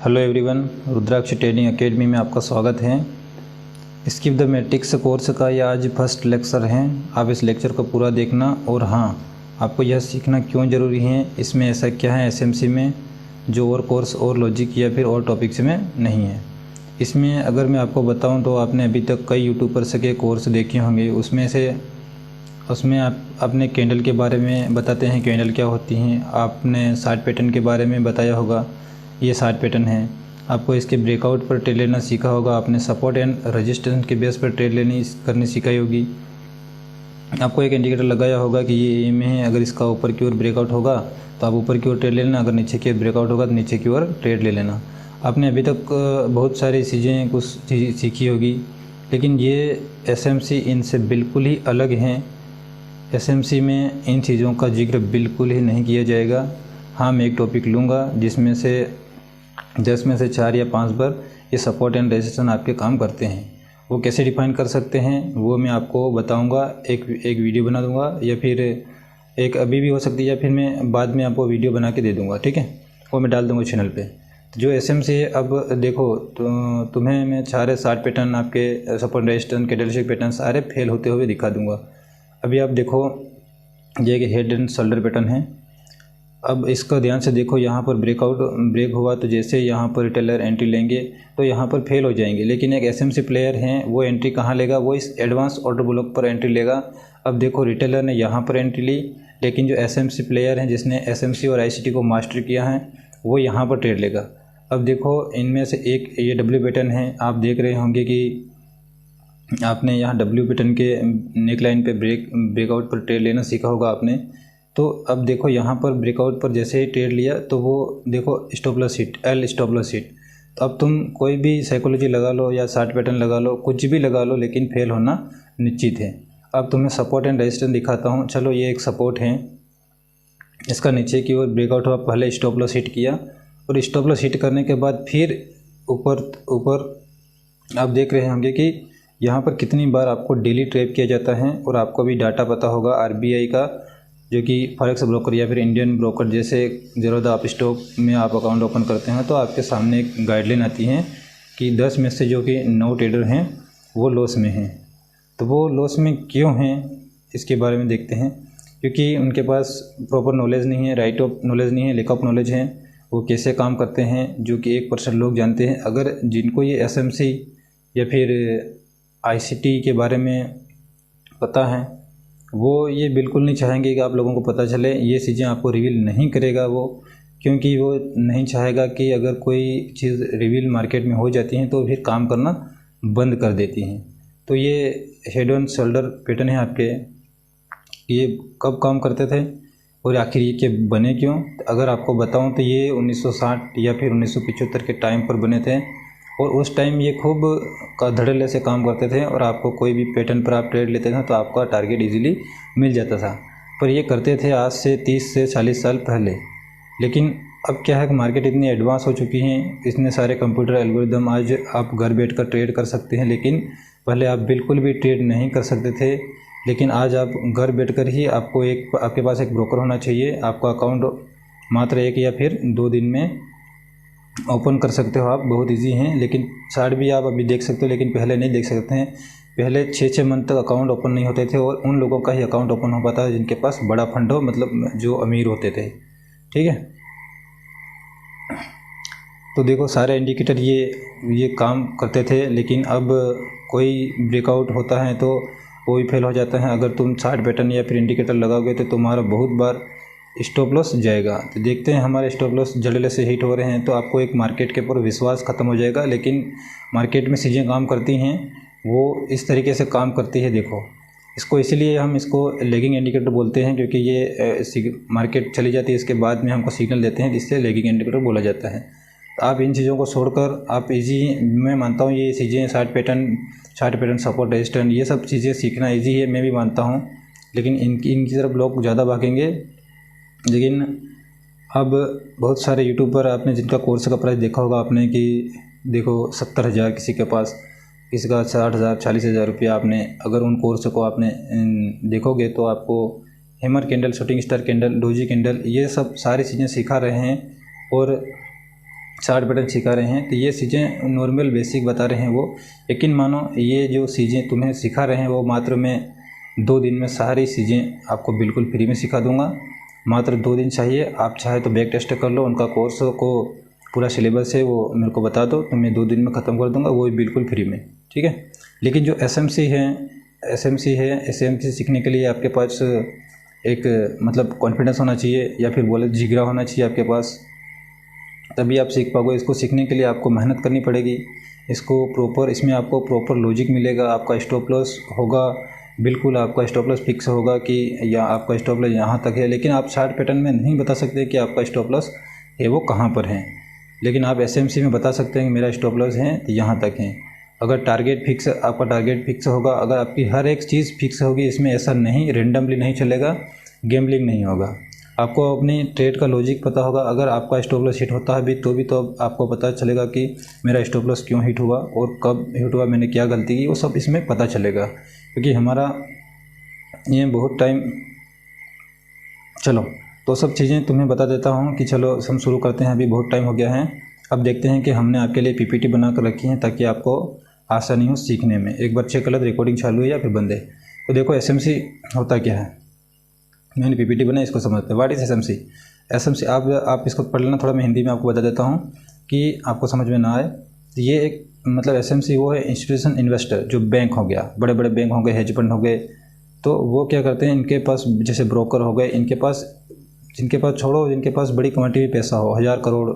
Hello everyone, रुद्राक्ष trading academy में आपका स्वागत है। स्किप द मैट्रिक्स कोर्स का ये आज फर्स्ट लेक्चर है। आप इस लेक्चर को पूरा देखना और हाँ, आपको यह सीखना क्यों ज़रूरी है, इसमें ऐसा क्या है एसएमसी में जो और कोर्स और लॉजिक या फिर और टॉपिक्स में नहीं है। इसमें अगर मैं आपको बताऊं तो आपने अभी तक कई यूट्यूबर्स के कोर्स देखे होंगे, उसमें आप अपने कैंडल के बारे में बताते हैं, कैंडल क्या होती हैं। आपने चार्ट पैटर्न के बारे में बताया होगा, ये चार्ट पैटर्न है। आपको इसके ब्रेकआउट पर ट्रेड लेना सीखा होगा, आपने सपोर्ट एंड रेजिस्टेंस के बेस पर ट्रेड करनी सिखाई होगी। आपको एक इंडिकेटर लगाया होगा कि ये एम है, अगर इसका ऊपर की ओर ब्रेकआउट होगा तो आप ऊपर की ओर ट्रेड ले लेना, अगर नीचे की ओर ब्रेकआउट होगा तो नीचे की ओर ट्रेड ले लेना। आपने अभी तक बहुत सारी चीज़ें कुछ सीखी होगी, लेकिन ये एसएमसी इनसे बिल्कुल ही अलग हैं। एसएमसी में इन चीज़ों का जिक्र बिल्कुल ही नहीं किया जाएगा। हाँ, मैं एक टॉपिक लूँगा जिसमें से 10 में से 4 या 5 बार ये सपोर्ट एंड रेजिस्टेंस आपके काम करते हैं। वो कैसे डिफाइन कर सकते हैं वो मैं आपको बताऊंगा, एक वीडियो बना दूंगा, या फिर एक अभी भी हो सकती है, या फिर मैं बाद में आपको वीडियो बना के दे दूंगा, ठीक है। वो मैं डाल दूंगा चैनल पे। तो जो एसएमसी है, अब देखो तो तुम्हें मैं सारे 60 पैटर्न, आपके सपोर्ट रेजिस्टेंस कैंडलस्टिक पैटर्न सारे फेल होते हुए दिखा दूँगा। अभी आप देखो, ये कि हेड एंड शोल्डर पैटर्न है। अब इसका ध्यान से देखो, यहाँ पर ब्रेक हुआ तो जैसे यहाँ पर रिटेलर एंट्री लेंगे तो यहाँ पर फेल हो जाएंगे, लेकिन एक एसएमसी प्लेयर हैं, वो एंट्री कहाँ लेगा, वो इस एडवांस ऑर्डर ब्लॉक पर एंट्री लेगा। अब देखो, रिटेलर ने यहाँ पर एंट्री ली, लेकिन जो एसएमसी प्लेयर हैं जिसने एसएमसी और आईसीटी को मास्टर किया है, वो यहाँ पर ट्रेड लेगा। अब देखो, इनमें से एक ये डब्ल्यू पैटर्न है। आप देख रहे होंगे कि आपने यहाँ डब्ल्यू पैटर्न के नेक लाइन पे ब्रेकआउट पर ट्रेड लेना सीखा होगा आपने। तो अब देखो, यहाँ पर ब्रेकआउट पर जैसे ही ट्रेड लिया तो वो देखो stop loss hit, L stop loss hit. तो अब तुम कोई भी साइकोलॉजी लगा लो या चार्ट पैटर्न लगा लो, कुछ भी लगा लो, लेकिन फेल होना निश्चित है। अब तुम्हें सपोर्ट एंड रेजिस्टेंस दिखाता हूँ। चलो, ये एक सपोर्ट है, इसका नीचे की ओर ब्रेकआउट हुआ, पहले स्टॉप लॉस हिट किया और स्टॉप लॉस हिट करने के बाद फिर ऊपर आप देख रहे होंगे कि यहाँ पर कितनी बार आपको डेली ट्रैप किया जाता है। और आपको भी डाटा पता होगा आरबीआई का, जो कि फॉरेक्स ब्रोकर या फिर इंडियन ब्रोकर जैसे ज़ेरोधा आप स्टॉक में आप अकाउंट ओपन करते हैं तो आपके सामने एक गाइडलाइन आती है कि 10 में से जो कि 9 ट्रेडर हैं वो लॉस में हैं। तो वो लॉस में क्यों हैं, इसके बारे में देखते हैं। क्योंकि उनके पास प्रॉपर नॉलेज नहीं है, राइट ऑफ नॉलेज नहीं है, लैक ऑफ नॉलेज है। वो कैसे काम करते हैं जो कि 1% लोग जानते हैं। अगर जिनको ये एसएमसी या फिर आईसीटी के बारे में पता है, वो ये बिल्कुल नहीं चाहेंगे कि आप लोगों को पता चले। ये चीज़ें आपको रिवील नहीं करेगा वो, क्योंकि वो नहीं चाहेगा कि अगर कोई चीज़ रिवील मार्केट में हो जाती है तो फिर काम करना बंद कर देती हैं। तो ये हेड एंड शोल्डर पैटर्न है आपके, ये कब काम करते थे और आखिर ये के बने क्यों। अगर आपको बताऊं तो ये 1960 या फिर 1975 के टाइम पर बने थे, और उस टाइम ये खूब धड़ल्ले से काम करते थे और आपको कोई भी पैटर्न पर आप ट्रेड लेते थे तो आपका टारगेट इजीली मिल जाता था। पर ये करते थे आज से 30 से 40 साल पहले। लेकिन अब क्या है कि मार्केट इतनी एडवांस हो चुकी है, इतने सारे कंप्यूटर एल्गोरिदम, आज आप घर बैठकर ट्रेड कर सकते हैं। लेकिन पहले आप बिल्कुल भी ट्रेड नहीं कर सकते थे, लेकिन आज आप घर बैठकर ही आपके पास एक ब्रोकर होना चाहिए। आपका अकाउंट मात्र 1 या फिर 2 दिन में ओपन कर सकते हो आप, बहुत इजी हैं। लेकिन चार्ट भी आप अभी देख सकते हो, लेकिन पहले नहीं देख सकते हैं। पहले 6-6 मंथ तक अकाउंट ओपन नहीं होते थे, और उन लोगों का ही अकाउंट ओपन हो पाता है जिनके पास बड़ा फंड हो, मतलब जो अमीर होते थे, ठीक है। तो देखो, सारे इंडिकेटर ये काम करते थे, लेकिन अब कोई ब्रेकआउट होता है तो वो भी फेल हो जाता है। अगर तुम चार्ट पैटर्न या फिर इंडिकेटर लगाओगे तो तुम्हारा बहुत बार स्टॉप लॉस जाएगा। तो देखते हैं हमारे स्टॉप लॉस जड़ले से हिट हो रहे हैं तो आपको एक मार्केट के ऊपर विश्वास ख़त्म हो जाएगा। लेकिन मार्केट में चीज़ें काम करती हैं, वो इस तरीके से काम करती है। देखो, इसको इसलिए हम इसको लैगिंग इंडिकेटर बोलते हैं, क्योंकि ये मार्केट चली जाती है, इसके बाद में हमको सिग्नल देते हैं, जिससे लैगिंग इंडिकेटर बोला जाता है। तो आप इन चीज़ों को छोड़कर आप मैं मानता हूँ ये चीज़ें चार्ट पैटर्न सपोर्ट रेजिस्टेंस, ये सब चीज़ें सीखना ईजी है, मैं भी मानता हूँ। लेकिन इनकी तरफ लोग ज़्यादा भागेंगे। लेकिन अब बहुत सारे यूट्यूबर आपने जिनका कोर्स का प्राइस देखा होगा आपने कि देखो 70,000 किसी के पास, किसी का 60,000 40,000 रुपया। आपने अगर उन कोर्स को आपने देखोगे तो आपको hammer candle, shooting star candle, doji candle, ये सब सारी चीज़ें सिखा रहे हैं। और चार्ट पैटर्न सिखा रहे हैं, तो ये चीज़ें नॉर्मल बेसिक बता रहे हैं वो। यकीन मानो ये जो चीज़ें तुम्हें सिखा रहे हैं वो मात्र मैं 2 दिन में सारी चीज़ें आपको बिल्कुल फ्री में सिखा दूंगा। मात्र 2 दिन चाहिए, आप चाहे तो बैक टेस्ट कर लो, उनका कोर्स को पूरा सिलेबस है वो मेरे को बता दो, तो मैं 2 दिन में ख़त्म कर दूंगा, वो भी बिल्कुल फ्री में, ठीक है। लेकिन जो एसएमसी सीखने के लिए आपके पास एक मतलब कॉन्फिडेंस होना चाहिए, या फिर बोले जिगरा होना चाहिए आपके पास, तभी आप सीख पाओगे। इसको सीखने के लिए आपको मेहनत करनी पड़ेगी, इसमें आपको प्रॉपर लॉजिक मिलेगा। आपका स्टॉप लॉस होगा, बिल्कुल आपका स्टॉप लॉस फिक्स होगा कि या आपका स्टॉप लॉस यहाँ तक है, लेकिन आप चार्ट पैटर्न में नहीं बता सकते कि आपका स्टॉप लॉस है वो कहाँ पर है। लेकिन आप एसएमसी में बता सकते हैं कि मेरा स्टॉप लॉस है तो यहाँ तक है। अगर आपका टारगेट फिक्स होगा, अगर आपकी हर एक चीज़ फिक्स होगी, इसमें ऐसा नहीं रेंडमली नहीं चलेगा, गेम्बलिंग नहीं होगा। आपको अपनी ट्रेड का लॉजिक पता होगा। अगर आपका स्टॉप लॉस हिट होता है भी तो आपको पता चलेगा कि मेरा स्टॉप लॉस क्यों हिट हुआ और कब हिट हुआ, मैंने क्या गलती की, वो सब इसमें पता चलेगा। क्योंकि हमारा ये बहुत टाइम, चलो तो सब चीज़ें तुम्हें बता देता हूँ कि चलो हम शुरू करते हैं। अभी बहुत टाइम हो गया है, अब देखते हैं कि हमने आपके लिए पीपीटी बना कर रखी है ताकि आपको आसानी हो सीखने में। एक बार चेक कर लो रिकॉर्डिंग चालू है या फिर बंद है। तो देखो एसएमसी होता क्या है, मैंने पीपीटी बनाई, इसको समझते हैं। What is SMC? एसएमसी आप इसको पढ़ लेना, थोड़ा मैं हिंदी में आपको बता देता हूँ कि आपको समझ में ना आए। तो ये एक मतलब एसएमसी वो है इंस्टीट्यूशन इन्वेस्टर, जो बैंक हो गया, बड़े बड़े बैंक हो गए, हेज फंड हो गए, तो वो क्या करते हैं, इनके पास जैसे ब्रोकर हो गए, जिनके पास छोड़ो, जिनके पास बड़ी क्वांटिटी में पैसा हो, 1000 करोड़,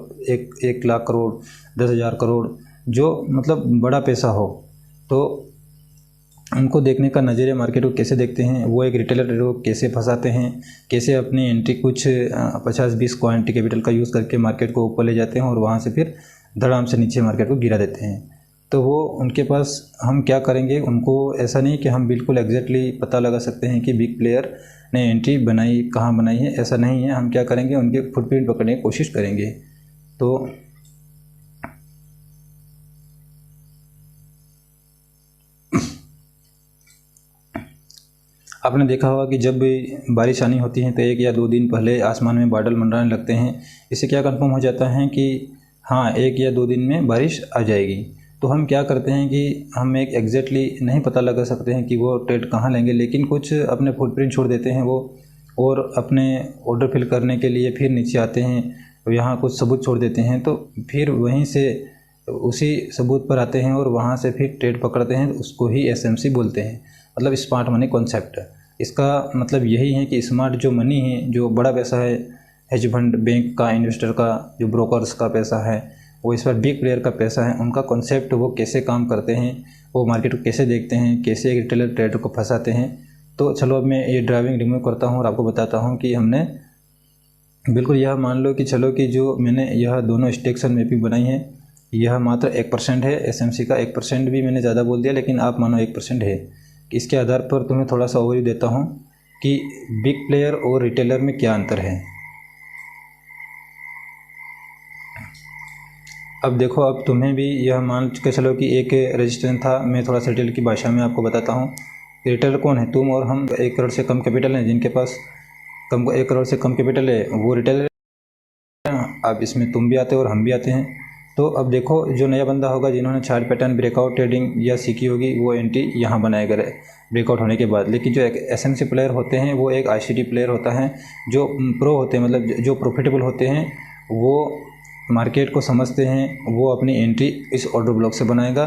1 लाख करोड़, 10,000 करोड़, जो मतलब बड़ा पैसा हो, तो उनको देखने का नज़रिया मार्केट को कैसे देखते हैं, वो एक रिटेलर को कैसे फंसाते हैं, कैसे अपनी एंट्री कुछ 50-20 क्वांटिटी कैपिटल का यूज़ करके मार्केट को ऊपर ले जाते हैं और वहाँ से फिर धड़ाम से नीचे मार्केट को गिरा देते हैं। तो वो उनके पास हम क्या करेंगे, उनको ऐसा नहीं कि हम बिल्कुल एग्जैक्टली पता लगा सकते हैं कि बिग प्लेयर ने एंट्री बनाई कहाँ बनाई है, ऐसा नहीं है। हम क्या करेंगे, उनके फुटप्रिंट पकड़ने की कोशिश करेंगे। तो आपने देखा होगा कि जब भी बारिश आनी होती है तो 1 या 2 दिन पहले आसमान में बादल मंडराने लगते हैं। इससे क्या कंफर्म हो जाता है कि हाँ 1 या 2 दिन में बारिश आ जाएगी। तो हम क्या करते हैं कि हम एक एग्जैक्टली नहीं पता लगा सकते हैं कि वो ट्रेड कहाँ लेंगे, लेकिन कुछ अपने फुटप्रिंट छोड़ देते हैं वो, और अपने ऑर्डर फिल करने के लिए फिर नीचे आते हैं, यहाँ कुछ सबूत छोड़ देते हैं, तो फिर वहीं से उसी सबूत पर आते हैं और वहाँ से फिर ट्रेड पकड़ते हैं। उसको ही एसएमसी बोलते हैं, मतलब स्मार्ट मनी कॉन्सेप्ट। इसका मतलब यही है कि स्मार्ट जो मनी है, जो बड़ा पैसा है, हेज फंड, बैंक का, इन्वेस्टर का, जो ब्रोकर्स का पैसा है, वो इस पर बिग प्लेयर का पैसा है, उनका कॉन्सेप्ट वो कैसे काम करते हैं, वो मार्केट को कैसे देखते हैं, कैसे एक रिटेलर ट्रेडर को फंसाते हैं। तो चलो अब मैं ये ड्राइविंग रिमूव करता हूँ और आपको बताता हूँ कि हमने बिल्कुल यह मान लो कि चलो कि जो मैंने यह दोनों स्टेक्शन मैपिंग बनाई है, यह मात्र 1% है। एसएमसी का 1% भी मैंने ज़्यादा बोल दिया, लेकिन आप मानो 1% है। इसके आधार पर तुम्हें थोड़ा सा ओवरव्यू देता हूँ कि बिग प्लेयर और रिटेलर में क्या अंतर है। अब देखो, अब तुम्हें भी यह मान के चलो कि एक रजिस्ट्रेशन था। मैं थोड़ा सा रिटेलर की भाषा में आपको बताता हूँ। रिटेलर कौन है? तुम और हम। 1 करोड़ से कम कैपिटल है, जिनके पास 1 करोड़ से कम कैपिटल है, वो रिटेलर। अब इसमें तुम भी आते हो और हम भी आते हैं। तो अब देखो, जो नया बंदा होगा, जिन्होंने चार्ट पैटर्न, ब्रेकआउट ट्रेडिंग या सीखी होगी, वो एंट्री यहाँ बनाएगा ब्रेकआउट होने के बाद। लेकिन जो एसएमसी प्लेयर होते हैं, वो एक आईसीटी प्लेयर होता है, जो प्रो होते हैं, मतलब जो प्रॉफिटेबल होते हैं, वो मार्केट को समझते हैं, वो अपनी एंट्री इस ऑर्डर ब्लॉक से बनाएगा।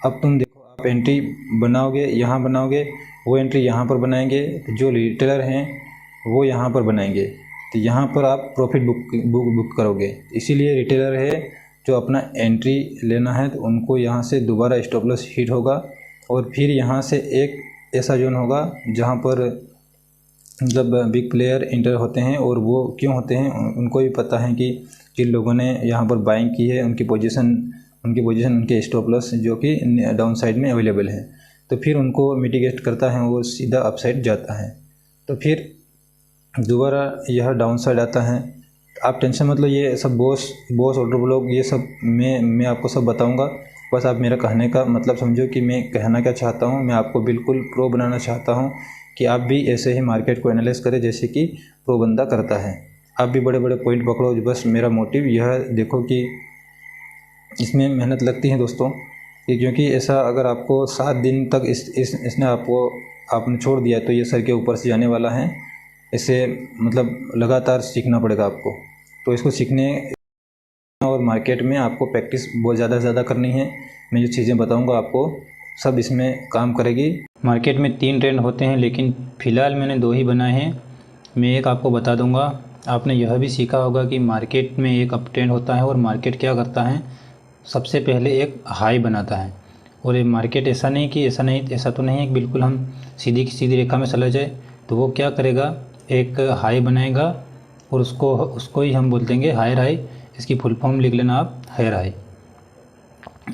अब तुम देखो, आप एंट्री बनाओगे, यहाँ बनाओगे, वो एंट्री यहाँ पर बनाएंगे। तो जो रिटेलर हैं वो यहाँ पर बनाएंगे, तो यहाँ पर आप प्रॉफिट बुक करोगे। इसीलिए रिटेलर है जो अपना एंट्री लेना है, तो उनको यहाँ से दोबारा स्टॉप लॉस हिट होगा और फिर यहाँ से एक ऐसा जोन होगा जहाँ पर जब बिग प्लेयर इंटर होते हैं, और वो क्यों होते हैं उनको भी पता है कि जिन लोगों ने यहाँ पर बाइंग की है उनकी पोजीशन उनके स्टॉप लॉस जो कि डाउन साइड में अवेलेबल है, तो फिर उनको मिटिगेट करता है, वो सीधा अप साइड जाता है। तो फिर दोबारा यह डाउन साइड आता है। आप टेंशन मत लो, ये सब बॉस ऑर्डर ब्लॉक, ये सब मैं आपको सब बताऊंगा। बस आप मेरा कहने का मतलब समझो कि मैं कहना क्या चाहता हूँ। मैं आपको बिल्कुल प्रो बनाना चाहता हूँ कि आप भी ऐसे ही मार्केट को एनालाइज करें जैसे कि प्रो बंदा करता है। आप भी बड़े बड़े पॉइंट पकड़ो। बस मेरा मोटिव यह देखो कि इसमें मेहनत लगती है दोस्तों, कि क्योंकि ऐसा अगर आपको 7 दिन तक इसने आपने छोड़ दिया तो ये सर के ऊपर से जाने वाला है। इसे मतलब लगातार सीखना पड़ेगा आपको। तो इसको सीखने और मार्केट में आपको प्रैक्टिस बहुत ज़्यादा से ज़्यादा करनी है। मैं जो चीज़ें बताऊंगा आपको सब इसमें काम करेगी। मार्केट में 3 ट्रेंड होते हैं, लेकिन फ़िलहाल मैंने 2 ही बनाए हैं। मैं एक आपको बता दूंगा। आपने यह भी सीखा होगा कि मार्केट में एक अप ट्रेंड होता है और मार्केट क्या करता है, सबसे पहले एक हाई बनाता है। और ये मार्केट ऐसा तो नहीं है कि बिल्कुल हम सीधी रेखा में चला जाए। तो वो क्या करेगा, एक हाई बनाएगा और उसको ही हम बोल देंगे हायर हाई। इसकी फुल फॉर्म लिख लेना आप, हायर हाई।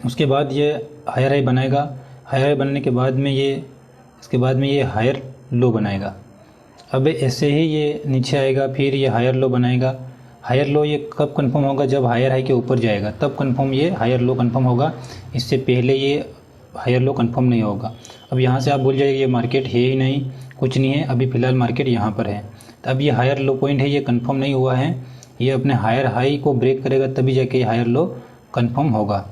उसके बाद ये हायर हाई बनाएगा। हायर हाई बनने के बाद में ये हायर लो बनाएगा। अब ऐसे ही ये नीचे आएगा, फिर ये हायर लो बनाएगा। हायर लो ये कब कंफर्म होगा, जब हायर हाई के ऊपर जाएगा तब कंफर्म ये हायर लो कंफर्म होगा। इससे पहले ये हायर लो कंफर्म नहीं होगा। अब यहाँ से आप भूल जाइए ये मार्केट है ही नहीं, कुछ नहीं है, अभी फ़िलहाल मार्केट यहाँ पर है। तो अब ये हायर लो पॉइंट है, ये कंफर्म नहीं हुआ है। ये अपने हायर हाई को ब्रेक करेगा तभी जाके ये हायर लो कंफर्म होगा।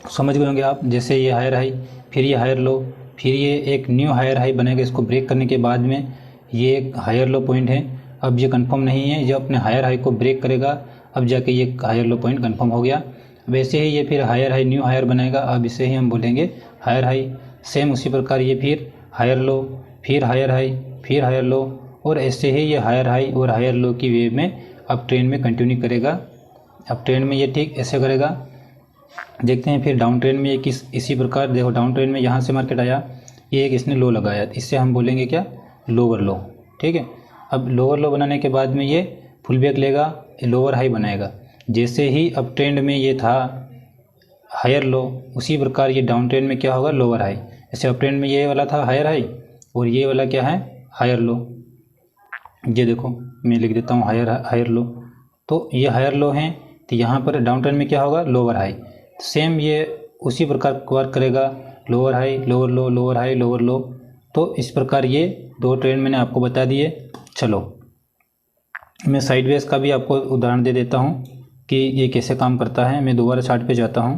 समझ गए होंगे आप। जैसे ये हायर हाई, फिर ये हायर लो, फिर ये एक न्यू हायर हाई बनेगा। इसको ब्रेक करने के बाद में ये एक हायर लो पॉइंट है। अब ये कंफर्म नहीं है, ये अपने हायर हाई को ब्रेक करेगा, अब जाके ये हायर लो पॉइंट कंफर्म हो गया। वैसे ही ये फिर हायर हाई न्यू हायर बनाएगा। अब इसे ही हम बोलेंगे हायर हाई। सेम उसी प्रकार ये फिर हायर लो, फिर हायर हाई, फिर हायर लो, और ऐसे ही ये हायर हाई और हायर लो की वे में अब ट्रेंड में कंटिन्यू करेगा। अब ट्रेंड में ये ठीक ऐसे करेगा। देखते हैं फिर डाउन ट्रेंड में ये इसी प्रकार। देखो डाउन ट्रेंड में यहाँ से मार्केट आया, ये एक इसने लो लगाया, इससे हम बोलेंगे क्या, लोअर लो। ठीक है। अब लोअर लो बनाने के बाद में ये फुल बैक लेगा, लोअर हाई बनाएगा। जैसे ही अप ट्रेंड में ये था हायर लो, उसी प्रकार ये डाउन ट्रेंड में क्या होगा, लोअर हाई। जैसे अप ट्रेंड में ये वाला था हायर हाई और ये वाला क्या है, हायर लो। ये देखो मैं लिख देता हूँ हायर लो। तो ये हायर लो हैं, तो यहाँ पर डाउन ट्रेंड में क्या होगा, लोअर हाई। सेम ये उसी प्रकार वर्क करेगा, लोअर हाई, लोअर लो, लोअर हाई, लोअर लो। तो इस प्रकार ये 2 ट्रेंड मैंने आपको बता दिए। चलो मैं साइडवेज का भी आपको उदाहरण दे देता हूँ कि ये कैसे काम करता है। मैं दोबारा चार्ट पे जाता हूँ,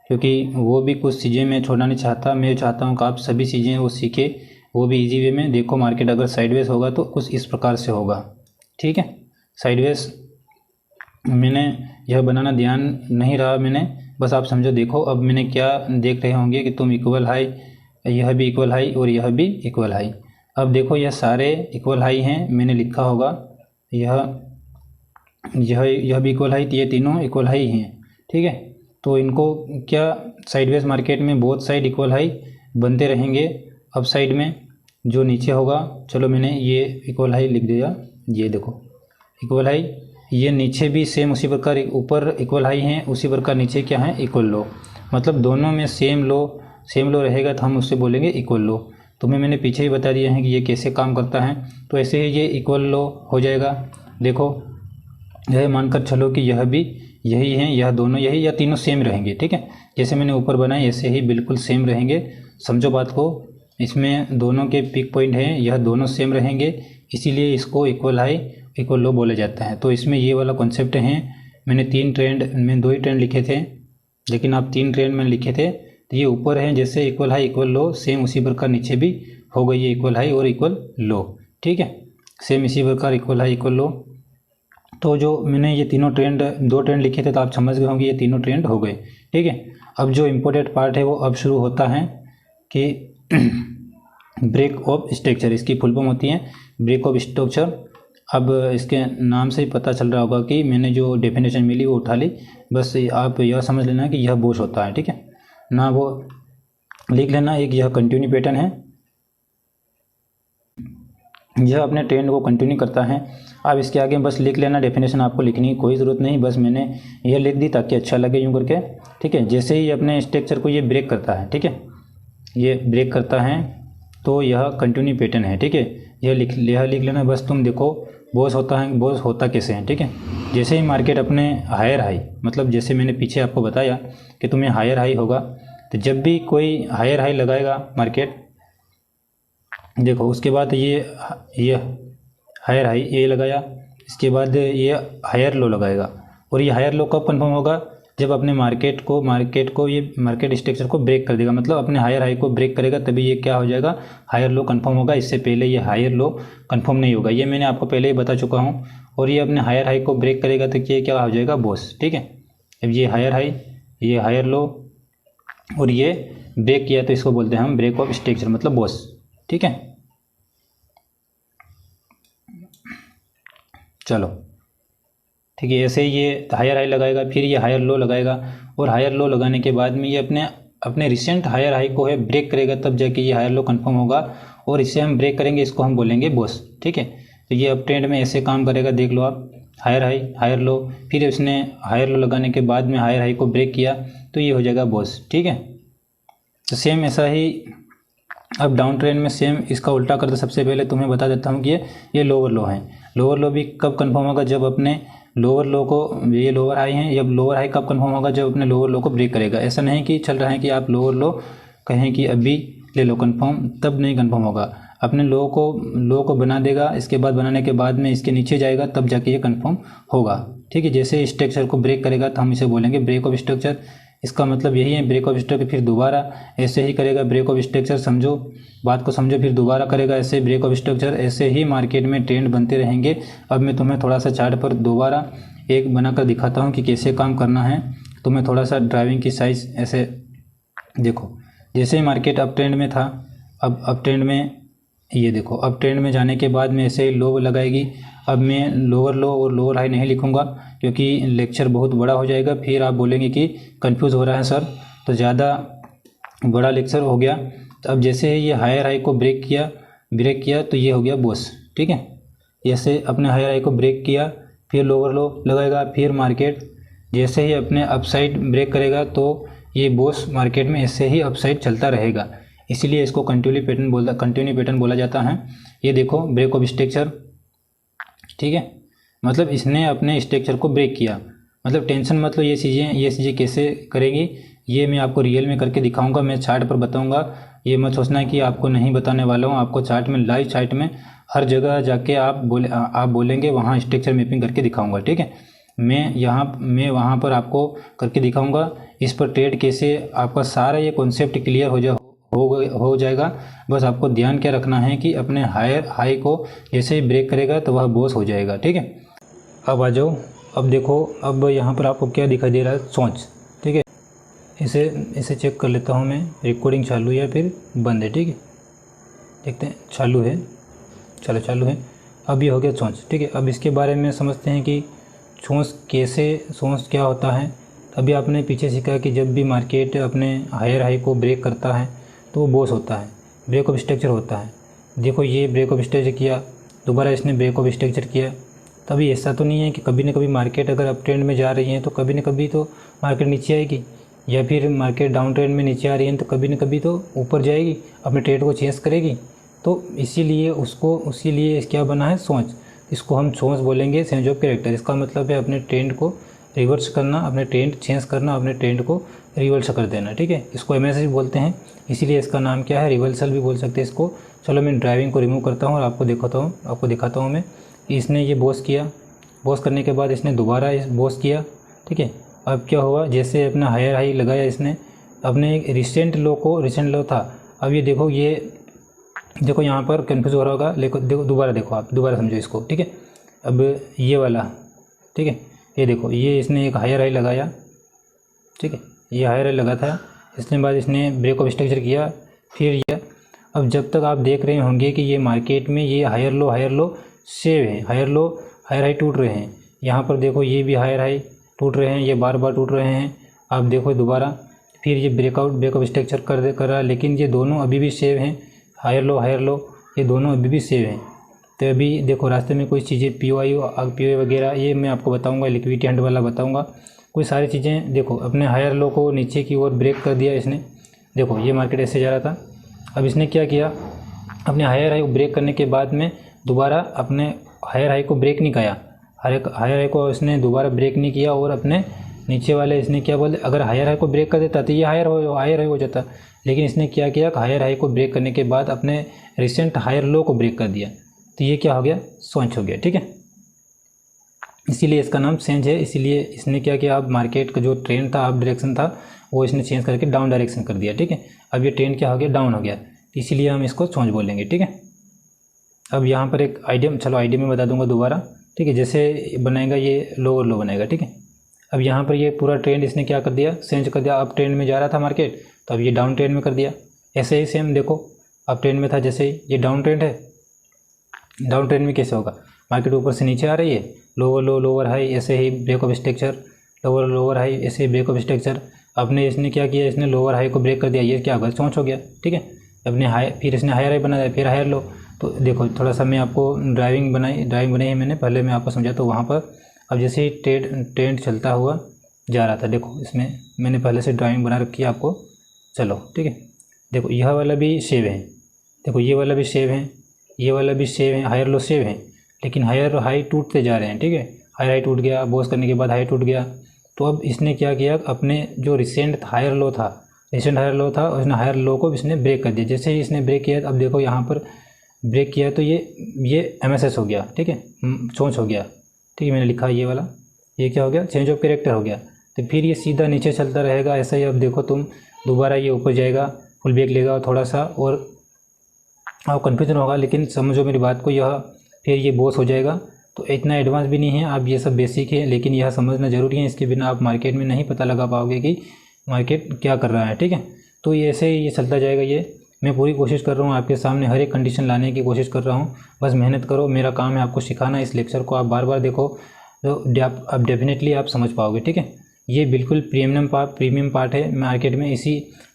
क्योंकि वो भी कुछ चीज़ें मैं छोड़ना नहीं चाहता। मैं चाहता हूँ कि आप सभी चीज़ें वो सीखे, वो भी इजी वे में। देखो मार्केट अगर साइडवेज होगा तो कुछ इस प्रकार से होगा। ठीक है। साइडवेज मैंने यह बनाना ध्यान नहीं रहा, मैंने बस आप समझो। देखो अब मैंने क्या देख रहे होंगे कि तुम इक्वल हाई, यह भी इक्वल हाई और यह भी इक्वल हाई। अब देखो यह सारे इक्वल हाई हैं, मैंने लिखा होगा यह भी इक्वल हाई, ये तीनों इक्वल हाई हैं। ठीक है। तो इनको क्या, साइडवेज मार्केट में बोथ साइड इक्वल हाई बनते रहेंगे। अब साइड में जो नीचे होगा, चलो मैंने ये इक्वल हाई लिख दिया, ये देखो इक्वल हाई। ये नीचे भी सेम उसी प्रकार, ऊपर इक्वल हाई हैं, उसी प्रकार नीचे क्या है, इक्वल लो। मतलब दोनों में सेम लो रहेगा तो हम उससे बोलेंगे इक्वल लो। तुम्हें मैंने पीछे ही बता दिया है कि ये कैसे काम करता है। तो ऐसे ही ये इक्वल लो हो जाएगा। देखो यह मानकर चलो कि यह भी यही है, यह दोनों यही या तीनों सेम रहेंगे। ठीक है। जैसे मैंने ऊपर बनाए ऐसे ही बिल्कुल सेम रहेंगे। समझो बात को। इसमें दोनों के पिक पॉइंट हैं, यह दोनों सेम रहेंगे, इसीलिए इसको इक्वल हाई इक्वल लो बोले जाता है। तो इसमें ये वाला कॉन्सेप्ट है। मैंने 2 ही ट्रेंड लिखे थे, लेकिन आप 3 ट्रेंड में लिखे थे। तो ये ऊपर है जैसे इक्वल हाई इक्वल लो, सेम उसी प्रकार नीचे भी हो गई ये इक्वल हाई और इक्वल लो। ठीक है। सेम इसी प्रकार इक्वल हाई इक्वल लो। तो जो मैंने ये तीनों ट्रेंड 2 ट्रेंड लिखे थे, तो आप समझ गए होंगे ये तीनों ट्रेंड हो गए। ठीक है। अब जो इम्पोर्टेंट पार्ट है वो अब शुरू होता है कि ब्रेक ऑफ स्ट्रक्चर, इसकी फुल फॉर्म होती है ब्रेक ऑफ स्ट्रक्चर। अब इसके नाम से ही पता चल रहा होगा कि मैंने जो डेफिनेशन मिली वो उठा ली। बस आप यह समझ लेना कि यह बोश होता है। ठीक है ना, वो लिख लेना। एक यह कंटिन्यू पैटर्न है, यह अपने ट्रेंड को कंटिन्यू करता है। अब इसके आगे बस लिख लेना, डेफिनेशन आपको लिखने की कोई ज़रूरत नहीं, बस मैंने यह लिख दी ताकि अच्छा लगे यूँ करके। ठीक है। जैसे ही अपने स्ट्रक्चर को ये ब्रेक करता है, ठीक है, ये ब्रेक करता है तो यह कंटिन्यू पैटर्न है। ठीक है। यह लिख लेना बस। तुम देखो बोस होता कैसे है। ठीक है। जैसे ही मार्केट अपने हायर हाई, मतलब जैसे मैंने पीछे आपको बताया कि तुम्हें हायर हाई होगा, तो जब भी कोई हायर हाई लगाएगा मार्केट, देखो उसके बाद ये हायर हाई ये लगाया, इसके बाद ये हायर लो लगाएगा। और ये हायर लो कब कंफर्म होगा, जब अपने मार्केट को ये मार्केट स्ट्रक्चर को ब्रेक कर देगा, मतलब अपने हायर हाई को ब्रेक करेगा, तभी ये क्या हो जाएगा, हायर लो कंफर्म होगा। इससे पहले ये हायर लो कंफर्म नहीं होगा, ये मैंने आपको पहले ही बता चुका हूँ। और ये अपने हायर हाई को ब्रेक करेगा तो ये क्या हो जाएगा, बॉस। ठीक है, अब ये हायर हाई, ये हायर लो और ये ब्रेक किया तो इसको बोलते हैं हम ब्रेक ऑफ स्ट्रक्चर, मतलब बॉस। ठीक है, चलो ठीक है। ऐसे ही ये हायर हाई लगाएगा, फिर ये हायर लो लगाएगा, और हायर लो लगाने के बाद में ये अपने रिसेंट हायर हाई को है ब्रेक करेगा, तब जाके ये हायर लो कंफर्म होगा। और इसे हम ब्रेक करेंगे, इसको हम बोलेंगे बॉस। ठीक है, तो ये अप ट्रेंड में ऐसे काम करेगा, देख लो आप। हायर हाई, हायर लो, फिर उसने हायर लो लगाने के बाद में हायर हाई को ब्रेक किया तो ये हो जाएगा बॉस। ठीक है, तो सेम ऐसा ही अब डाउन ट्रेंड में सेम इसका उल्टा करते। सबसे पहले तुम्हें बता देता हूँ कि ये लोअर लो है। लोअर लो भी कब कंफर्म होगा, जब अपने लोअर लो को, ये लोअर हाई है, जब लोअर हाई कब कंफर्म होगा, जब अपने लोअर लो को ब्रेक करेगा। ऐसा नहीं कि चल रहा है कि आप लोअर लो कहें कि अभी ले लो कंफर्म, तब नहीं कंफर्म होगा। अपने लो को बना देगा, इसके बाद बनाने के बाद में इसके नीचे जाएगा, तब जाके ये कंफर्म होगा। ठीक है, जैसे स्ट्रक्चर को ब्रेक करेगा तो हम इसे बोलेंगे ब्रेक ऑफ स्ट्रक्चर। इसका मतलब यही है, ब्रेक ऑफ स्ट्रक्चर। फिर दोबारा ऐसे ही करेगा ब्रेक ऑफ स्ट्रक्चर, समझो बात को समझो, फिर दोबारा करेगा ऐसे ब्रेक ऑफ स्ट्रक्चर। ऐसे ही मार्केट में ट्रेंड बनते रहेंगे। अब मैं तुम्हें थोड़ा सा चार्ट पर दोबारा एक बनाकर दिखाता हूँ कि कैसे काम करना है। तुम्हें थोड़ा सा ड्राइविंग की साइज ऐसे देखो, जैसे ही मार्केट अप ट्रेंड में था, अब अप ट्रेंड में ये देखो, अप ट्रेंड में जाने के बाद में ऐसे ही लो लगाएगी। अब मैं लोअर लो और लोअर हाई नहीं लिखूंगा क्योंकि लेक्चर बहुत बड़ा हो जाएगा, फिर आप बोलेंगे कि कंफ्यूज हो रहा है सर, तो ज़्यादा बड़ा लेक्चर हो गया। तो अब जैसे ही ये हायर हाई को ब्रेक किया तो ये हो गया बॉस। ठीक है, जैसे अपने हायर हाई को ब्रेक किया, फिर लोअर लो लगाएगा, फिर मार्केट जैसे ही अपने अपसाइड ब्रेक करेगा तो ये बॉस मार्केट में ऐसे ही अपसाइड चलता रहेगा। इसीलिए इसको कंटिन्यू पैटर्न बोला जाता है। ये देखो ब्रेक ऑफ स्ट्रक्चर। ठीक है, मतलब इसने अपने स्ट्रक्चर को ब्रेक किया, मतलब टेंशन मतलब ये चीज़ें कैसे करेगी ये मैं आपको रियल में करके दिखाऊंगा। मैं चार्ट पर बताऊंगा, ये मत सोचना कि आपको नहीं बताने वाला हूँ। आपको चार्ट में, लाइव चार्ट में हर जगह जाके आप बोलेंगे वहाँ स्ट्रक्चर मैपिंग करके दिखाऊंगा। ठीक है, मैं वहाँ पर आपको करके दिखाऊंगा। इस पर ट्रेड कैसे, आपका सारा ये कॉन्सेप्ट क्लियर हो जाएगा। बस आपको ध्यान क्या रखना है कि अपने हायर हाई को जैसे ही ब्रेक करेगा तो वह बॉस हो जाएगा। ठीक है, अब आ जाओ। अब देखो, अब यहाँ पर आपको क्या दिखाई दे रहा है, सोच। ठीक है, इसे चेक कर लेता हूँ मैं, रिकॉर्डिंग चालू है या फिर बंद है। ठीक है, देखते हैं, चालू है, चलो चालू है। अब ये हो गया सोच। ठीक है, अब इसके बारे में समझते हैं कि सोच क्या होता है। अभी आपने पीछे सीखा कि जब भी मार्केट अपने हायर हाई को ब्रेक करता है तो वो बॉस होता है, ब्रेक ऑफ स्ट्रक्चर होता है। देखो ये ब्रेक ऑफ स्ट्रक्चर किया, दोबारा इसने ब्रेक ऑफ स्ट्रक्चर किया। तभी ऐसा तो नहीं है कि कभी न कभी मार्केट अगर अप ट्रेंड में जा रही है तो कभी न कभी तो मार्केट नीचे आएगी, या फिर मार्केट डाउन ट्रेंड में नीचे आ रही है तो कभी न कभी तो ऊपर जाएगी, अपने ट्रेड को चेंज करेगी। तो इसीलिए क्या बना है, सोच। इसको हम सोच बोलेंगे, चेंज ऑफ कैरेक्टर। इसका मतलब है अपने ट्रेंड को रिवर्स करना, अपने ट्रेंड चेंज करना, अपने ट्रेंड को रिवर्स कर देना। ठीक है, इसको एमएसएस बोलते हैं, इसीलिए इसका नाम क्या है, रिवर्सल भी बोल सकते हैं इसको। चलो मैं ड्राइविंग को रिमूव करता हूँ और आपको दिखाता हूँ मैं। इसने ये बॉस किया, बॉस करने के बाद इसने दोबारा इस बॉस किया। ठीक है, अब क्या हुआ, जैसे अपना हायर हाई लगाया इसने, अपने एक रिसेंट लो था। अब ये देखो यहाँ पर कन्फ्यूज हो रहा होगा, लेकिन देखो आप दोबारा समझो इसको। ठीक है, अब ये वाला, ठीक है, ये देखो, ये इसने एक हायर हाई लगाया। ठीक है, ये हायर हाई लगा था, इसके बाद इसने ब्रेक ऑफ स्ट्रक्चर किया, फिर ये। अब जब तक आप देख रहे होंगे कि ये मार्केट में ये हायर लो सेव है, हायर हाई टूट रहे हैं। यहाँ पर देखो ये भी हायर हाई टूट रहे हैं, ये बार बार टूट रहे हैं। आप देखो दोबारा, फिर ये ब्रेक ऑफ स्ट्रक्चर कर रहा है, लेकिन ये दोनों अभी भी सेव हैं, हायर लो ये दोनों अभी भी सेव हैं। तो अभी देखो रास्ते में कोई चीज़ें पीओआई वगैरह ये मैं आपको बताऊंगा, लिक्विडिटी हंट वाला बताऊंगा, कोई सारी चीज़ें। देखो अपने हायर लो को नीचे की ओर ब्रेक कर दिया इसने। देखो ये मार्केट ऐसे जा रहा था, अब इसने क्या किया, अपने हायर हाई को ब्रेक करने के बाद में दोबारा अपने हायर हाई को ब्रेक नहीं किया, हायर हाई को इसने दोबारा ब्रेक नहीं किया, और अपने नीचे वाले इसने क्या बोले, अगर हायर हाई को ब्रेक कर देता तो ये हायर हाई हो जाता, लेकिन इसने क्या किया, हायर हाई को ब्रेक करने के बाद अपने रिसेंट हायर लो को ब्रेक कर दिया, तो ये क्या हो गया, सोच हो गया। ठीक है, इसीलिए इसका नाम चेंज है। इसीलिए इसने क्या किया, अब मार्केट का जो ट्रेंड था, अप डायरेक्शन था, वो इसने चेंज करके डाउन डायरेक्शन कर दिया। ठीक है, अब ये ट्रेंड क्या हो गया, डाउन हो गया, इसीलिए हम इसको चोंच बोलेंगे। ठीक है, अब यहाँ पर एक आइडिया, चलो आइडिया में बता दूंगा दोबारा। ठीक है, जैसे बनाएगा ये लोअर लो बनाएगा। ठीक है, अब यहाँ पर ये पूरा ट्रेंड इसने क्या कर दिया, चेंज कर दिया। अब ट्रेंड में जा रहा था मार्केट, तो अब ये डाउन ट्रेंड में कर दिया। ऐसे ही सेम देखो, अब ट्रेंड में था, जैसे ही ये डाउन ट्रेंड है, डाउन ट्रेंड में कैसे होगा, मार्केट ऊपर से नीचे आ रही है, लोअर लो लोअर हाई, ऐसे ही break of structure, lower lower high, ऐसे ही ब्रेक ऑफ स्ट्रक्चर। अपने इसने क्या किया, इसने लोअर हाई को ब्रेक कर दिया, ये क्या होगा, चौंच हो गया। ठीक है, अपने हाई, फिर इसने हायर हाई बना दिया, फिर हायर लो। तो देखो थोड़ा सा मैं आपको ड्राइविंग बनाई है मैंने, पहले मैं आपको समझा तो वहाँ पर। अब जैसे ही ट्रेंड चलता हुआ जा रहा था, देखो इसमें मैंने पहले से ड्राइविंग बना रखी है आपको। चलो ठीक है, देखो यह वाला भी सेव है, देखो ये वाला भी सेव है, ये वाला भी सेव है, हायर लो सेव है, लेकिन हायर हाई टूटते जा रहे हैं। ठीक है, हायर हाई टूट गया, बोस करने के बाद हाई टूट गया। तो अब इसने क्या किया, अपने जो रिसेंट हायर लो था, उसने हायर लो को इसने ब्रेक कर दिया। जैसे ही इसने ब्रेक किया, अब देखो यहाँ पर ब्रेक किया तो ये MSS हो गया। ठीक है, चोंच हो गया। ठीक है, मैंने लिखा ये वाला, ये क्या हो गया, चेंज ऑफ कैरेक्टर हो गया। तो फिर ये सीधा नीचे चलता रहेगा ऐसा ही। अब देखो तुम दोबारा ये ऊपर जाएगा, फुल ब्रेक लेगा थोड़ा सा, और कन्फ्यूजन होगा, लेकिन समझो मेरी बात को, यह फिर ये बॉस हो जाएगा। तो इतना एडवांस भी नहीं है, अब ये सब बेसिक है, लेकिन यह समझना ज़रूरी है। इसके बिना आप मार्केट में नहीं पता लगा पाओगे कि मार्केट क्या कर रहा है। ठीक है, तो ये ऐसे ही ये चलता जाएगा। ये मैं पूरी कोशिश कर रहा हूँ आपके सामने हर एक कंडीशन लाने की कोशिश कर रहा हूँ, बस मेहनत करो, मेरा काम है आपको सिखाना। इस लेक्चर को आप बार बार देखो तो अब डेफिनेटली आप समझ पाओगे। ठीक है, ये बिल्कुल प्रीमियम पार्ट है मार्केट में।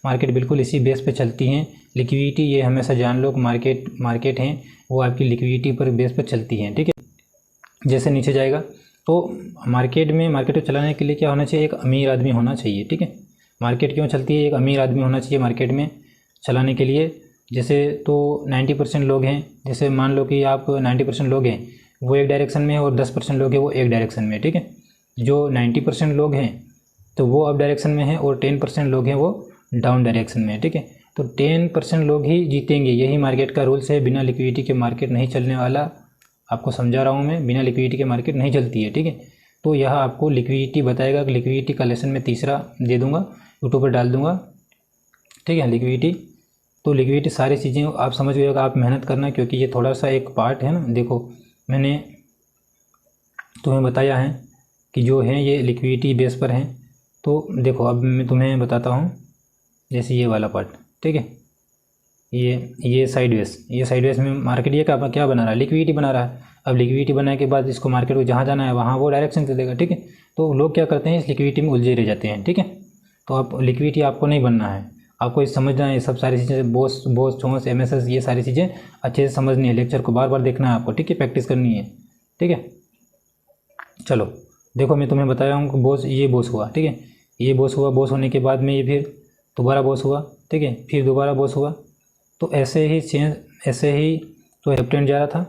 मार्केट बिल्कुल इसी बेस पे चलती हैं। लिक्विडिटी, ये हमेशा जान लो, मार्केट हैं वो आपकी लिक्विडिटी पर बेस पर चलती हैं। ठीक है, जैसे नीचे जाएगा तो मार्केट को चलाने के लिए क्या होना चाहिए, एक अमीर आदमी होना चाहिए। ठीक है, मार्केट क्यों चलती है, एक अमीर आदमी होना चाहिए मार्केट में चलाने के लिए। जैसे तो 90% लोग हैं, जैसे मान लो कि आप 90% लोग हैं वो एक डायरेक्शन में है, और 10% लोग हैं वो एक डायरेक्शन में। ठीक है, जो 90% लोग हैं तो वो अप डायरेक्शन में है, और 10% लोग हैं वो डाउन डायरेक्शन में है। ठीक है, तो 10% लोग ही जीतेंगे, यही मार्केट का रूल्स है। बिना लिक्विडिटी के मार्केट नहीं चलने वाला, आपको समझा रहा हूँ मैं, बिना लिक्विडिटी के मार्केट नहीं चलती है। ठीक है, तो यह आपको लिक्विडिटी बताएगा कि लिक्विडिटी का लेसन में तीसरा दे दूँगा, यूट्यूब पर डाल दूँगा। ठीक है, लिक्विडिटी, तो लिक्विडिटी सारी चीज़ें आप समझ गए, आप मेहनत करना, क्योंकि ये थोड़ा सा एक पार्ट है ना। देखो मैंने तुम्हें बताया है कि जो है ये लिक्विडिटी बेस पर हैं। तो देखो अब मैं तुम्हें बताता हूँ, जैसे ये वाला पार्ट। ठीक है, ये साइडवेज में मार्केट ये क्या बना रहा है, लिक्विडिटी बना रहा है। अब लिक्विडिटी बनाने के बाद इसको मार्केट को जहाँ जाना है वहाँ वो डायरेक्शन से देगा। ठीक है, तो लोग क्या करते हैं, इस लिक्विडिटी में उलझे रह जाते हैं। ठीक है, तो आप लिक्विडिटी आपको नहीं बनना है, आपको ये समझना है, ये सब सारी चीज़ें बोस चोंस MSS ये सारी चीज़ें अच्छे से समझनी है। लेक्चर को बार बार देखना है आपको। ठीक है, प्रैक्टिस करनी है। ठीक है, चलो देखो मैं तुम्हें बताया हूँ कि ये बॉस हुआ। ठीक है, ये बॉस हुआ, बॉस होने के बाद में ये फिर दोबारा बॉस हुआ। ठीक है, फिर दोबारा बॉस हुआ। तो ऐसे ही तो अप ट्रेंड जा रहा था,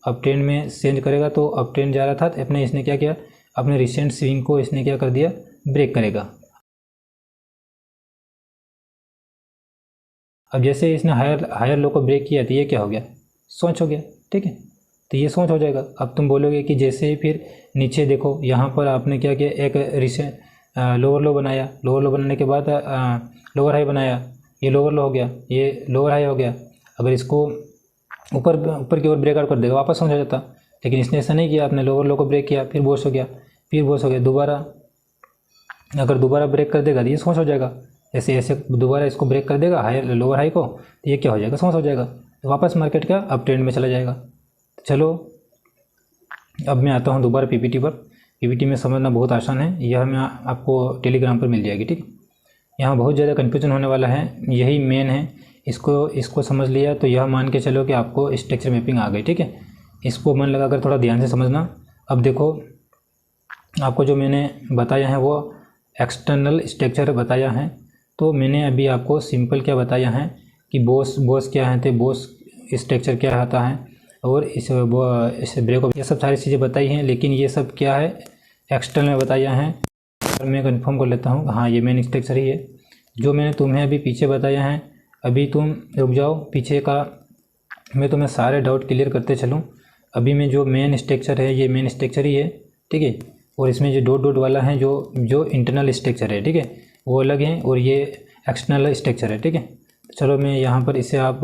अप ट्रेंड में चेंज करेगा, तो अप ट्रेंड जा रहा था, तो अपने इसने क्या किया, अपने रिसेंट स्विंग को इसने क्या कर दिया, ब्रेक करेगा। अब जैसे इसने हायर लो को ब्रेक किया तो ये क्या हो गया, सोच हो गया। ठीक है, तो ये सोच हो जाएगा। अब तुम बोलोगे कि जैसे ही फिर नीचे देखो, यहाँ पर आपने क्या किया, एक लोअर लो बनाया, लोअर लो बनाने के बाद लोअर हाई बनाया, ये लोअर लो हो गया, ये लोअर हाई हो गया। अगर इसको ऊपर की ओर ब्रेकआउट कर देगा वापस समझ हो जाता, लेकिन इसने ऐसा नहीं किया, आपने लोअर लो को ब्रेक किया, फिर बॉस हो गया, दोबारा अगर दोबारा ब्रेक कर देगा तो ये सोच हो जाएगा। ऐसे दोबारा इसको ब्रेक कर देगा हायर लोअर हाई को, तो ये क्या हो जाएगा, सोच हो जाएगा, तो वापस मार्केट का अप ट्रेंड में चला जाएगा। चलो अब मैं आता हूँ दोबारा पीपीटी पर। पीपीटी में समझना बहुत आसान है, यह मैं आपको टेलीग्राम पर मिल जाएगी। ठीक है, यहाँ बहुत ज़्यादा कन्फ्यूजन होने वाला है, यही मेन है। इसको समझ लिया तो यह मान के चलो कि आपको स्ट्रक्चर मैपिंग आ गई। ठीक है, इसको मन लगाकर थोड़ा ध्यान से समझना। अब देखो आपको जो मैंने बताया है वो एक्सटर्नल स्ट्रक्चर बताया है, तो मैंने अभी आपको सिंपल क्या बताया है कि बॉस क्या है, तो बॉस स्ट्रक्चर क्या होता है, और इस ब्रेकअप, ये सब सारी चीज़ें बताई हैं, लेकिन ये सब क्या है, एक्सटर्नल बताया है। और मैं कंफर्म कर लेता हूँ, हाँ ये मेन स्ट्रक्चर ही है जो मैंने तुम्हें अभी पीछे बताया है। अभी तुम रुक जाओ, पीछे का मैं तुम्हें सारे डाउट क्लियर करते चलूँ। अभी मैं जो मेन स्ट्रक्चर है, ये मेन स्ट्रक्चर ही है, ठीक है। और इसमें जो डॉट डॉट वाला है जो इंटरनल स्ट्रक्चर है, ठीक है, वो अलग है, और ये एक्सटर्नल स्ट्रक्चर है, ठीक है। चलो मैं यहाँ पर इसे आप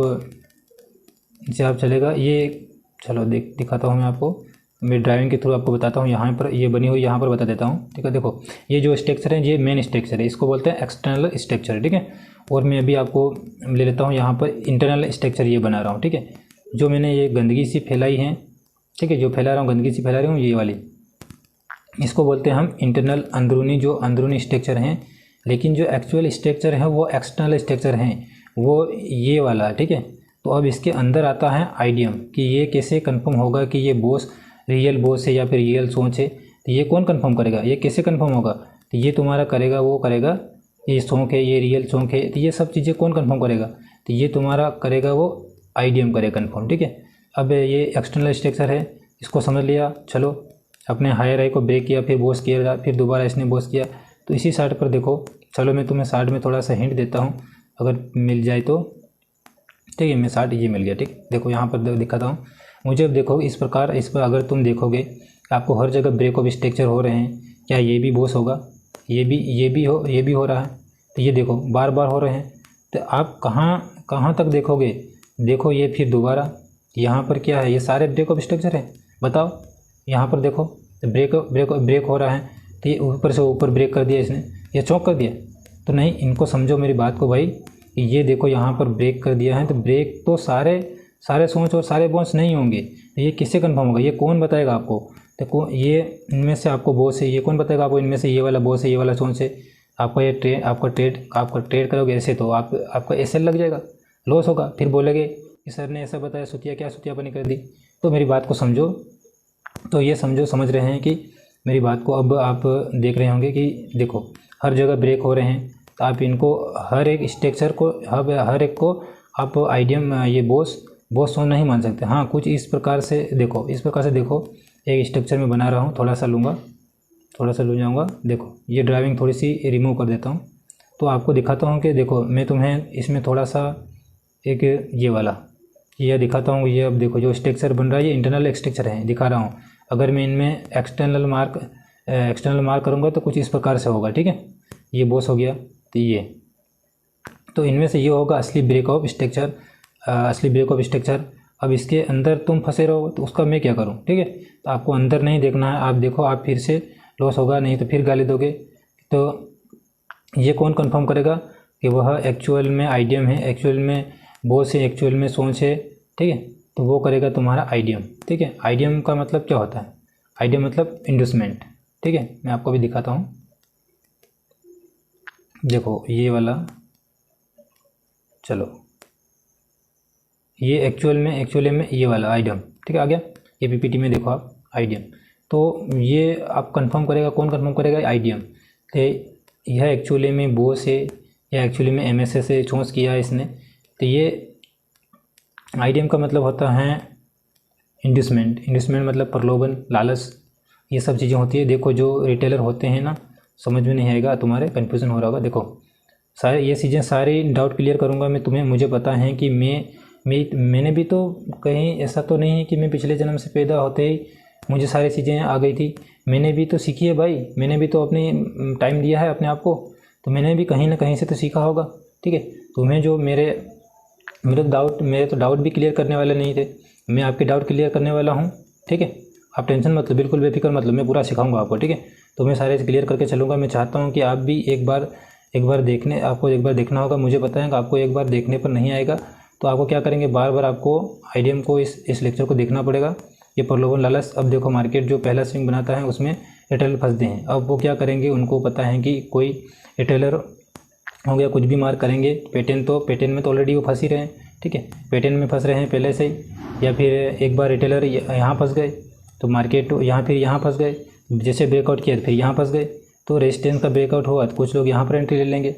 चलेगा ये, चलो दिखाता हूँ मैं आपको, मैं ड्राइविंग के थ्रू आपको बताता हूँ। यहाँ पर ये बनी हुई यहाँ पर बता देता हूँ, ठीक है। देखो ये जो स्ट्रक्चर है ये मेन स्ट्रक्चर है, इसको बोलते हैं एक्सटर्नल स्ट्रक्चर, ठीक है। और मैं अभी आपको ले लेता हूँ यहाँ पर इंटरनल स्ट्रक्चर ये बना रहा हूँ, ठीक है। जो मैंने ये गंदगी सी फैलाई है, ठीक है, जो फैला रहा हूँ गंदगी सी फैला रही हूँ ये वाली, इसको बोलते हैं हम इंटरनल, अंदरूनी, जो अंदरूनी स्ट्रक्चर हैं। लेकिन जो एक्चुअल स्ट्रक्चर है वो एक्सटर्नल स्ट्रक्चर हैं, वो ये वाला, ठीक है। तो अब इसके अंदर आता है आइडियम, कि ये कैसे कंफर्म होगा कि ये बॉस रियल बॉस है या फिर रियल सोच है। तो ये कौन कंफर्म करेगा, ये कैसे कंफर्म होगा, तो ये तुम्हारा करेगा, वो करेगा, ये शौक है, ये रियल शौक है, तो ये सब चीज़ें कौन कंफर्म करेगा, तो ये तुम्हारा करेगा वो आइडियम करेगा कंफर्म, ठीक है। अब ये एक्सटर्नल स्ट्रक्चर है, इसको समझ लिया। चलो अपने हायर आई को ब्रेक किया, फिर बॉस किया, फिर दोबारा इसने बॉस किया। तो इसी साइड पर देखो, चलो मैं तुम्हें साइड में थोड़ा सा हिंट देता हूँ, अगर मिल जाए तो, ठीक है। मैं साइड ये मिल गया, ठीक। देखो यहाँ पर दिखाता हूँ मुझे, अब देखो इस प्रकार, इस पर अगर तुम देखोगे आपको हर जगह ब्रेक ऑफ स्ट्रक्चर हो रहे हैं, क्या ये भी बॉस होगा, ये भी हो रहा है, तो ये देखो बार बार हो रहे हैं। तो आप कहाँ तक देखोगे, देखो ये फिर दोबारा यहाँ पर क्या है, ये सारे ब्रेक ऑफ स्ट्रक्चर है, बताओ। यहाँ पर देखो ब्रेक हो रहा है, तो ये ऊपर से ऊपर ब्रेक कर दिया इसने, ये चौक कर दिया। तो नहीं, इनको समझो मेरी बात को भाई, ये देखो यहाँ पर ब्रेक कर दिया है, तो ब्रेक तो सारे सोच और सारे बॉस नहीं होंगे। तो ये किससे कंफर्म होगा, ये कौन बताएगा आपको, देखो ये इनमें से आपको बॉस है, ये कौन बताएगा आपको इनमें से ये वाला बॉस है, ये वाला सोच है। आपका ट्रेड करोगे ऐसे, तो आपका एसएल लग जाएगा, लॉस होगा। फिर बोलेगे कि सर ने ऐसा बताया, सुतियापनी कर दी। तो मेरी बात को समझो, तो ये समझ रहे हैं कि मेरी बात को, अब आप देख रहे होंगे कि देखो हर जगह ब्रेक हो रहे हैं, तो आप इनको हर एक स्ट्रक्चर को, हर एक को आप आइडियम, ये बॉस सोच नहीं मान सकते। हाँ, कुछ इस प्रकार से देखो, एक स्ट्रक्चर में बना रहा हूँ, थोड़ा सा लूँ जाऊँगा। देखो ये ड्राइविंग थोड़ी सी रिमूव कर देता हूँ, तो आपको दिखाता हूँ कि देखो मैं तुम्हें इसमें थोड़ा सा एक ये वाला ये दिखाता हूँ। ये अब देखो जो स्ट्रक्चर बन रहा है ये इंटरनल स्ट्रक्चर है, दिखा रहा हूँ। अगर मैं इनमें एक्सटर्नल मार्क करूँगा तो कुछ इस प्रकार से होगा, ठीक है। ये बॉस हो गया, तो इनमें से ये होगा असली ब्रेक ऑफ स्ट्रक्चर। अब इसके अंदर तुम फंसे रहो, तो उसका मैं क्या करूँ, ठीक है। तो आपको अंदर नहीं देखना है, आप देखो, आप फिर से लॉस होगा, नहीं तो फिर गाली दोगे। तो ये कौन कंफर्म करेगा कि वह एक्चुअल में आइडियम है, एक्चुअल में बॉस है, एक्चुअल में सोच है, ठीक है। तो वो करेगा तुम्हारा आइडियम, ठीक है। आइडियम का मतलब क्या होता है, आइडियम मतलब इंडोसमेंट, ठीक है। मैं आपको भी दिखाता हूँ, देखो ये वाला, चलो ये एक्चुअल में ये वाला आइडियम, ठीक है, आ गया। ये पीपीटी में देखो आप आइडियम, तो ये आप कंफर्म करेगा, कौन कंफर्म करेगा, आइडियम। तो यह एक्चुअली में बॉस है या एक्चुअली में एमएसए से चूज किया है इसने। तो ये आइडियम का मतलब होता है इंडस्टमेंट मतलब प्रलोभन, लालच, ये सब चीज़ें होती है। देखो जो रिटेलर होते हैं ना, समझ में नहीं आएगा, तुम्हारे कन्फ्यूज़न हो रहा होगा। देखो सारे ये चीज़ें सारी डाउट क्लियर करूँगा मैं तुम्हें। मुझे पता है कि मैंने भी तो कहीं ऐसा तो नहीं है कि मैं पिछले जन्म से पैदा होते ही मुझे सारी चीज़ें आ गई थी। मैंने भी तो सीखी है भाई, मैंने भी तो अपनी टाइम दिया है अपने आप को, तो मैंने भी कहीं ना कहीं से तो सीखा होगा, ठीक है। तुम्हें जो मेरे तो डाउट भी क्लियर करने वाले नहीं थे, मैं आपके डाउट क्लियर करने वाला हूँ, ठीक है। आप टेंशन मत लो, बिल्कुल बेफिक्र मत लो, मैं पूरा सिखाऊंगा आपको, ठीक है। तो मैं सारे क्लियर करके चलूँगा। मैं चाहता हूँ कि आप भी एक बार देखना होगा। मुझे पता है कि आपको एक बार देखने पर नहीं आएगा, तो आपको क्या करेंगे, बार बार आपको आइडियम को इस लेक्चर को देखना पड़ेगा। ये प्रलोभन लालच, अब देखो मार्केट जो पहला स्विंग बनाता है उसमें रिटेलर फंसते हैं। अब वो क्या करेंगे, उनको पता है कि कोई रिटेलर हो गया, कुछ भी मार्क करेंगे। पैटर्न में तो ऑलरेडी वो फंस ही रहे हैं, ठीक है, पैटर्न में फंस रहे हैं पहले से ही, या फिर एक बार रिटेलर यहाँ फंस गए तो मार्केट यहाँ फंस गए, जैसे ब्रेकआउट किया फिर यहाँ फंस गए, तो रेजिस्टेंस का ब्रेकआउट हुआ तो कुछ लोग यहाँ पर एंट्री ले लेंगे।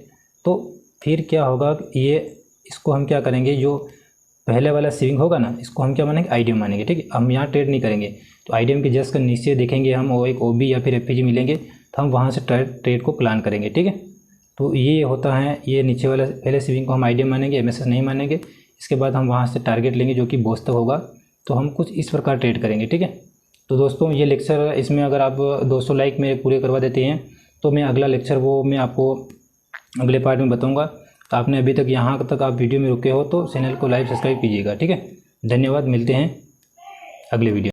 तो फिर क्या होगा, इसको हम क्या करेंगे, जो पहले वाला स्विंग होगा ना, इसको हम क्या मानेंगे, आइडियम मानेंगे, ठीक है। हम यहाँ ट्रेड नहीं करेंगे, तो आइडियम के जस्ट नीचे देखेंगे हम, वो एक ओबी या फिर एफपीजी मिलेंगे, तो हम वहाँ से ट्रेड को प्लान करेंगे, ठीक है। तो ये होता है, ये नीचे वाला पहले स्विंग को हम आइडियम मानेंगे, एमएसएस नहीं मानेंगे। इसके बाद हम वहाँ से टारगेट लेंगे जो कि बॉस तक होगा, तो हम कुछ इस प्रकार ट्रेड करेंगे, ठीक है। तो दोस्तों ये लेक्चर, इसमें अगर आप 200 लाइक मेरे पूरे करवा देते हैं तो मैं अगला लेक्चर वो मैं आपको अगले पार्ट में बताऊंगा। तो आपने अभी तक यहाँ तक आप वीडियो में रुके हो तो चैनल को लाइक सब्सक्राइब कीजिएगा, ठीक है। धन्यवाद, मिलते हैं अगले वीडियो।